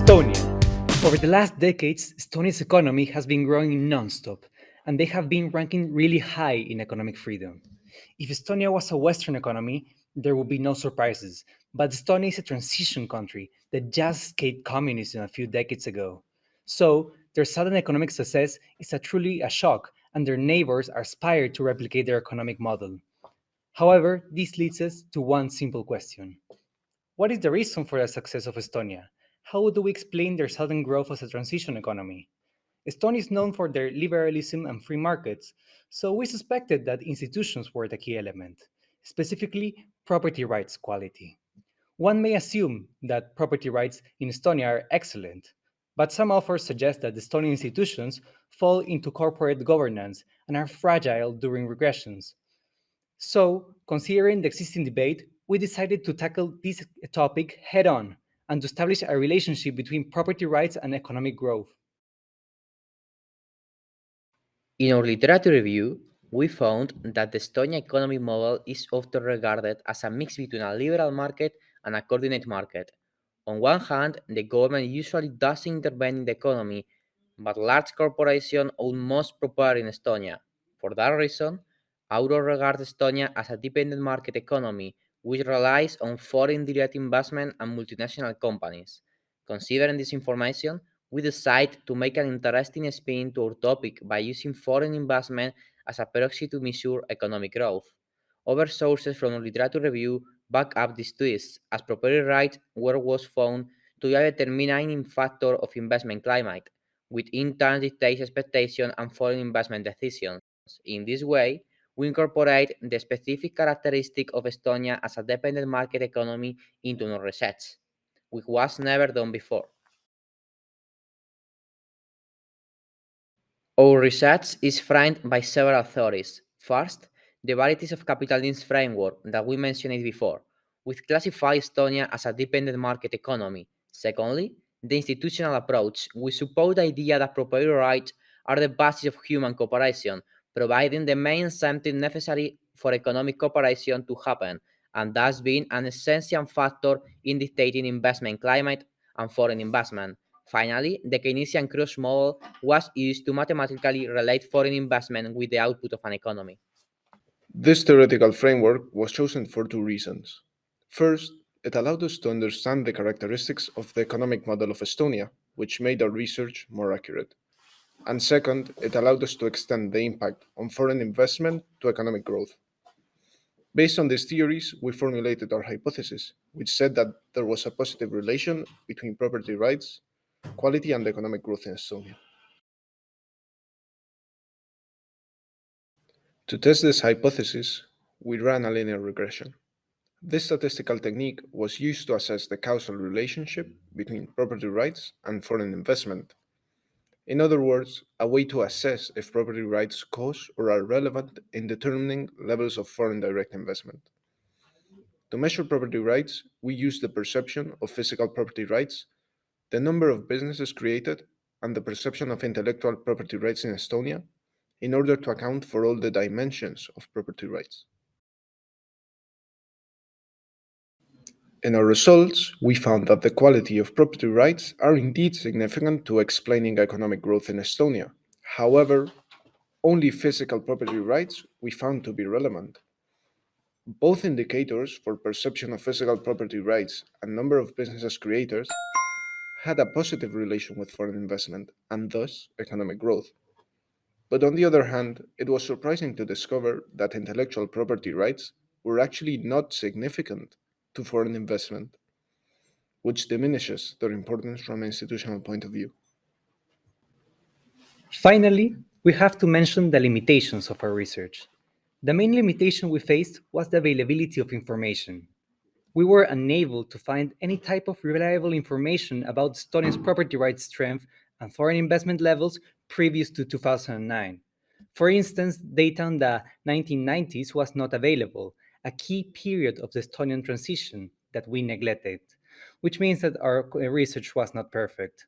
Estonia. Over the last decades, Estonia's economy has been growing non-stop, and they have been ranking really high in economic freedom. If Estonia was a Western economy, there would be no surprises, but Estonia is a transition country that just escaped communism a few decades ago. So, their sudden economic success is truly a shock, and their neighbors are aspired to replicate their economic model. However, this leads us to one simple question. What is the reason for the success of Estonia? How do we explain their sudden growth as a transition economy? Estonia is known for their liberalism and free markets, so we suspected that institutions were the key element, specifically property rights quality. One may assume that property rights in Estonia are excellent, but some authors suggest that Estonian institutions fall into corporate governance and are fragile during regressions. So, considering the existing debate, we decided to tackle this topic head on and to establish a relationship between property rights and economic growth. In our literature review, we found that the Estonian economic model is often regarded as a mix between a liberal market and a coordinated market. On one hand, the government usually does intervene in the economy, but large corporations own most property in Estonia. For that reason, Auro regards Estonia as a dependent market economy, which relies on foreign direct investment and multinational companies. Considering this information, we decide to make an interesting spin to our topic by using foreign investment as a proxy to measure economic growth. Other sources from our literature review back up this twist, as property rights were was found to be a determining factor of investment climate, which in turn dictates expectation and foreign investment decisions. In this way, we incorporate the specific characteristic of Estonia as a dependent market economy into our research, which was never done before. Our research is framed by several theories. First, the varieties of capitalism framework that we mentioned before, which classify Estonia as a dependent market economy. Secondly, the institutional approach, which support the idea that property rights are the basis of human cooperation, providing the main incentive necessary for economic cooperation to happen, and thus being an essential factor in dictating investment climate and foreign investment. Finally, the Keynesian cross model was used to mathematically relate foreign investment with the output of an economy. This theoretical framework was chosen for two reasons. First, it allowed us to understand the characteristics of the economic model of Estonia, which made our research more accurate. And second, it allowed us to extend the impact on foreign investment to economic growth. Based on these theories, we formulated our hypothesis, which said that there was a positive relation between property rights, quality, and economic growth in Estonia. To test this hypothesis, we ran a linear regression. This statistical technique was used to assess the causal relationship between property rights and foreign investment. In other words, a way to assess if property rights cause or are relevant in determining levels of foreign direct investment. To measure property rights, we use the perception of physical property rights, the number of businesses created, and the perception of intellectual property rights in Estonia in order to account for all the dimensions of property rights. In our results, we found that the quality of property rights are indeed significant to explaining economic growth in Estonia. However, only physical property rights we found to be relevant. Both indicators for perception of physical property rights and number of businesses creators had a positive relation with foreign investment and thus economic growth. But on the other hand, it was surprising to discover that intellectual property rights were actually not significant to foreign investment, which diminishes their importance from an institutional point of view. Finally, we have to mention the limitations of our research. The main limitation we faced was the availability of information. We were unable to find any type of reliable information about Estonia's property rights strength and foreign investment levels previous to 2009. For instance, data on the 1990s was not available, a key period of the Estonian transition that we neglected, which means that our research was not perfect.